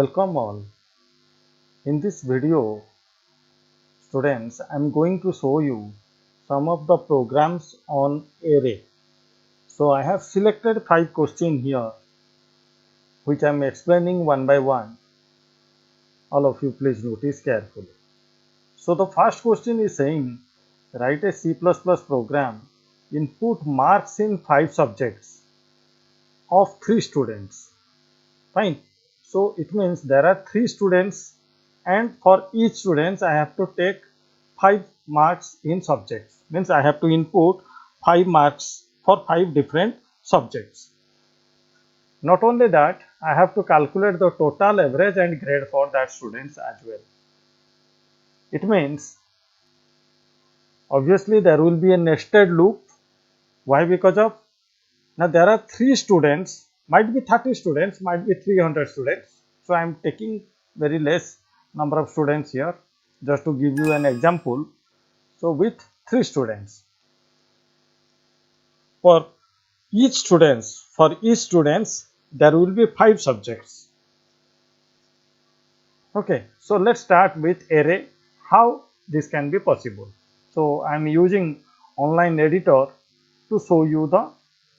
Welcome all. In this video, students, I am going to show you some of the programs on array. So I have selected 5 questions here, which I am explaining one by one. All of you please notice carefully. So the first question is saying, write a C++ program, input marks in 5 subjects of 3 students. Fine. So it means there are 3 students and for each student I have to take 5 marks in subjects. Means I have to input 5 marks for 5 different subjects. Not only that, I have to calculate the total average and grade for that students as well. It means obviously there will be a nested loop. Why? Because of now there are 3 students, might be 30 students, might be 300 students. So I am taking very less number of students here just to give you an example. So with 3 students, for each students there will be 5 subjects. Okay, so let's start with array, how this can be possible. So I am using online editor to show you the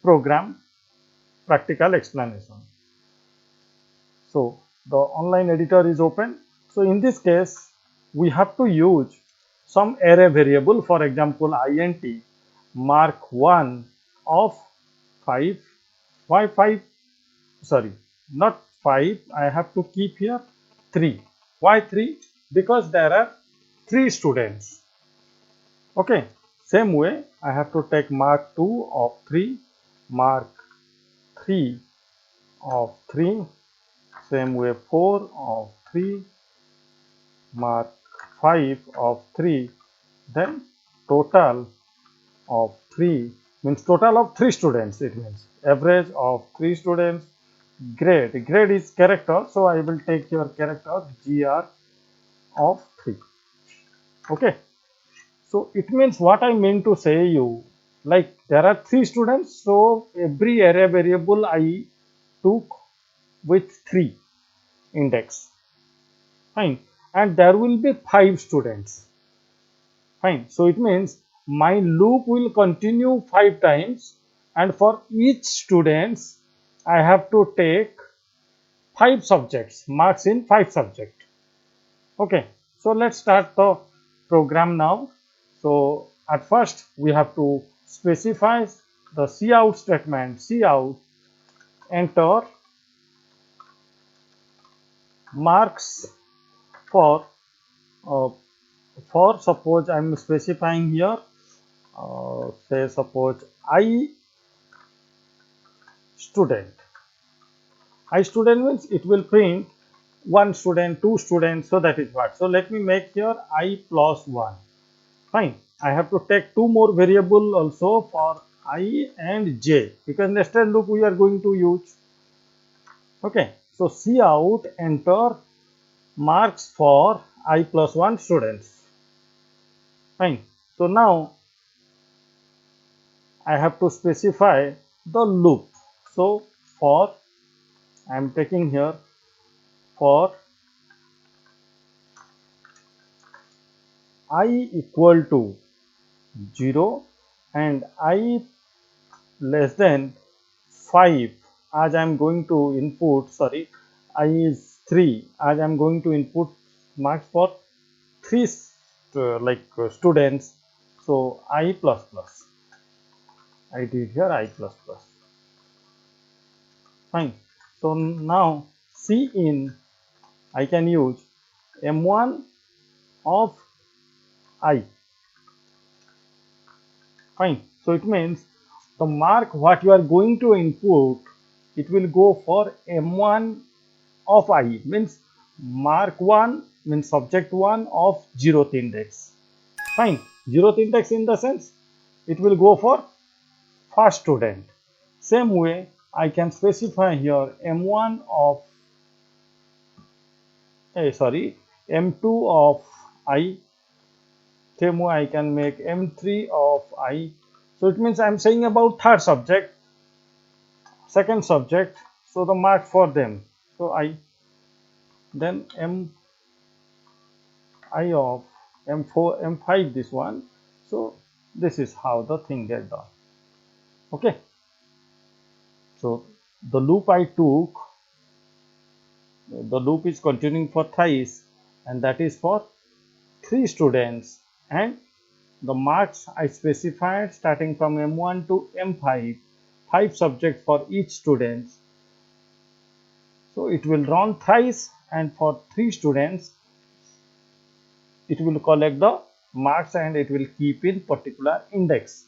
program practical explanation. So the online editor is open. So in this case, we have to use some array variable, for example, int mark1 of 5. Why 5? Sorry, not 5. I have to keep here 3. Why 3? Because there are 3 students. Okay, same way I have to take mark2 of 3, mark3 of 3, same way 4 of 3, mark 5 of 3, then total of 3 means total of 3 students. It means average of 3 students. Grade is character, so I will take your character gr of 3. Okay, so it means what I mean to say you, like there are 3 students, so every array variable I took with 3 index. Fine, and there will be 5 students. Fine, so it means my loop will continue 5 times, and for each students I have to take 5 subjects, marks in 5 subjects. Okay, so let's start the program now. So at first we have to specify the cout statement. Cout, enter marks for suppose I am specifying here, say suppose I student. I student means it will print 1 student, 2 students, so that is what. So let me make here I plus 1. Fine, I have to take 2 more variable also for I and j, because nested loop we are going to use. Okay, so cout enter marks for I plus 1 students. Fine, so now I have to specify the loop. So for I am taking here for I equal to 0 and I less than 5, as I am going to input, sorry, I is 3, as I am going to input marks for 3 students. So I plus plus, I did here I plus plus. Fine, so now cin I can use m1 of I. Fine, so it means the mark what you are going to input, it will go for m1 of I, means mark 1 means subject 1 of 0th index. Fine, 0th index in the sense it will go for first student. Same way I can specify here m1 of m2 of I. Same way I can make m3 of I. So it means I am saying about third subject, second subject, so the mark for them. So I then mi of m4 m5 this one. So this is how the thing get done. Okay, so the loop I took, the loop is continuing for thrice, and that is for 3 students, and the marks I specified starting from M1 to M5, 5 subjects for each student. So it will run thrice, and for 3 students it will collect the marks and it will keep in particular index.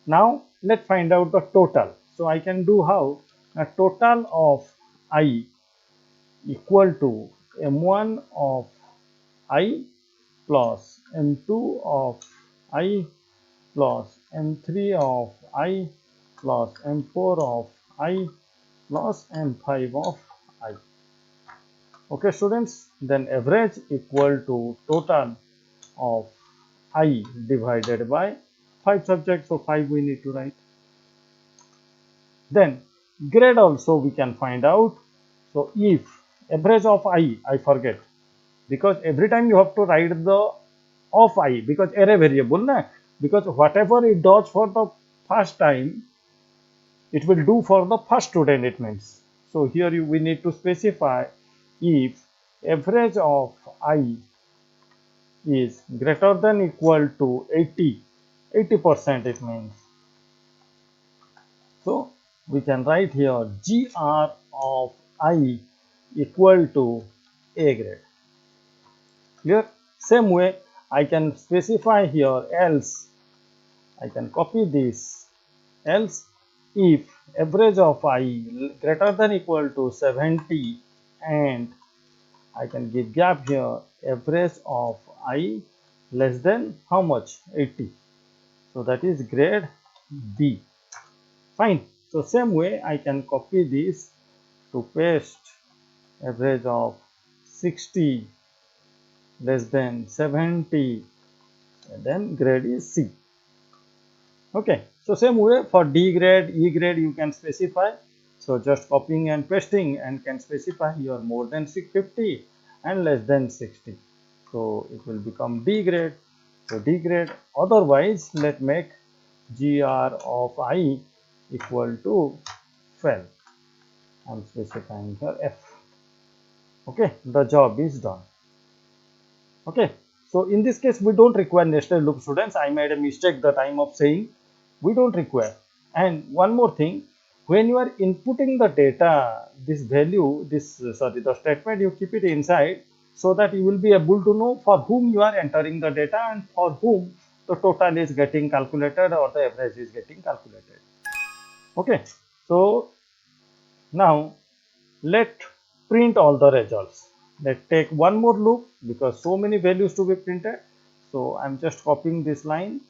Now let's find out the total. So I can do how? A total of I equal to M1 of I plus M2 of I plus M3 of I plus M4 of I plus M5 of I. Okay, students, then average equal to total of I divided by 5 subjects, so 5 we need to write. Then grade also we can find out. So if average of I forget, because every time you have to write the of I, because array variable na, because whatever it does for the first time it will do for the first student, it means. So here we need to specify if average of I is greater than equal to 80% it means. So we can write here GR of I equal to A grade. Clear? Same way I can specify here else. I can copy this. Else if average of I greater than equal to 70, and I can give gap here, average of I less than how much? 80. So that is grade B. Fine. So same way I can copy this to paste average of 60 less than 70, and then grade is C. Okay, so same way for D grade, E grade you can specify. So just copying and pasting, and can specify here more than 650 and less than 60. So it will become D grade. So D grade. Otherwise, let make GR of I equal to 12. I'm specifying here F. Okay, the job is done. Okay, so in this case we don't require nested loop, students. I made a mistake the time of saying we don't require. And one more thing, when you are inputting the data, this value, this sorry, the statement, you keep it inside so that you will be able to know for whom you are entering the data and for whom the total is getting calculated or the average is getting calculated. Okay, so now let print all the results. Let's take one more loop because so many values to be printed. So I'm just copying this line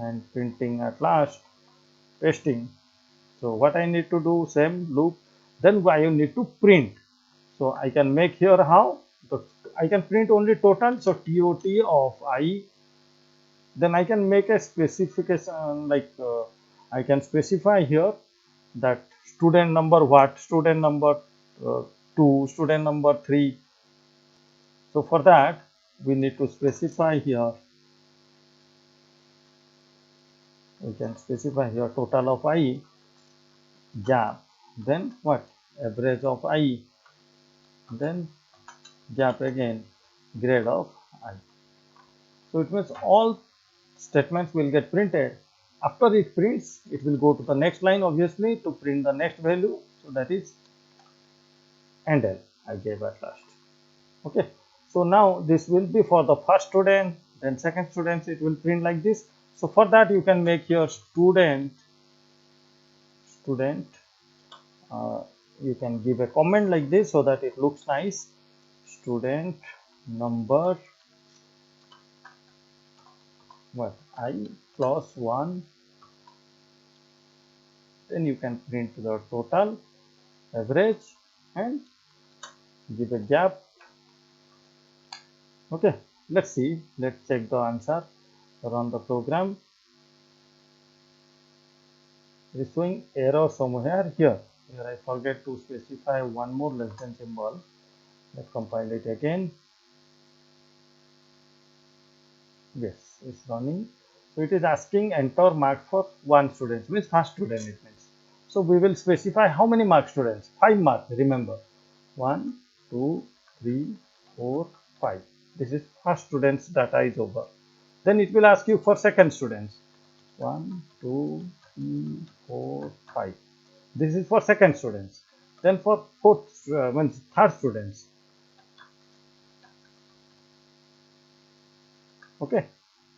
and printing at last, pasting. So what I need to do, same loop, then I need to print. So I can make here how? I can print only total, so TOT of I. Then I can make a specification like I can specify here that student number what, student number uh, 2, student number 3. So for that we need to specify here, we can specify here total of I, gap, then what, average of I, then gap again, grade of I. So it means all statements will get printed. After it prints, it will go to the next line obviously to print the next value. So that is and L I gave at last. Okay, so now this will be for the first student, then second student, it will print like this. So for that you can make your student you can give a comment like this so that it looks nice. Student number what, I plus 1, then you can print the total, average, and give a gap. Okay, let's see, let's check the answer, run the program. It is showing error somewhere here. I forget to specify one more less than symbol. Let's compile it again. Yes, it's running. So it is asking enter mark for one student, means first student it means. So we will specify how many mark students? 5 mark, remember. 1, 2, 3, 4, 5. This is first student's data is over. Then it will ask you for second students. 1, 2, 3, 4, 5. This is for second students. Then for fourth, means third students. Okay.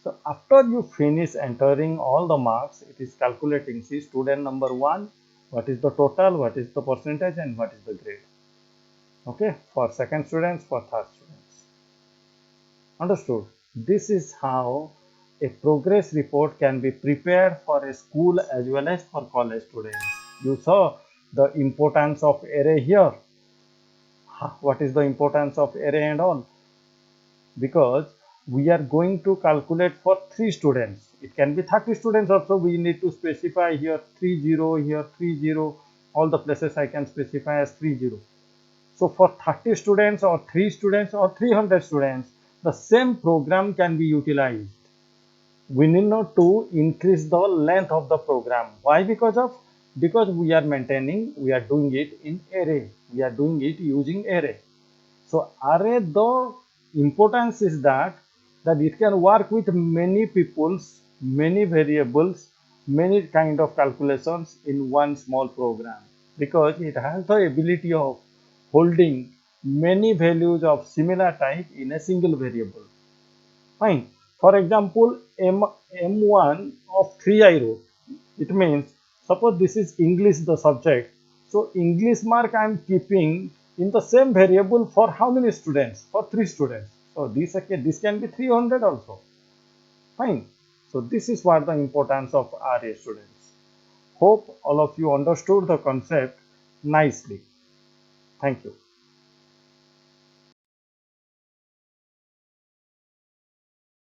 So after you finish entering all the marks, it is calculating. See student number 1, what is the total, what is the percentage, and what is the grade. Okay. For second students, for third students. Understood? This is how a progress report can be prepared for a school as well as for college students. You saw the importance of array here. What is the importance of array and all? Because we are going to calculate for 3 students. It can be 30 students also. We need to specify here 30, here 30. All the places I can specify as 30. So for 30 students or 3 students or 300 students, the same program can be utilized. We need not to increase the length of the program. Why? Because we are doing it in array. We are doing it using array. So array, the importance is that it can work with many peoples, many variables, many kind of calculations in one small program, because it has the ability of holding many values of similar type in a single variable. Fine. For example, M1 of 3 I wrote. It means, suppose this is English the subject. So English mark I am keeping in the same variable for how many students? For 3 students. So this can be 300 also. Fine. So this is what the importance of RA students. Hope all of you understood the concept nicely. Thank you.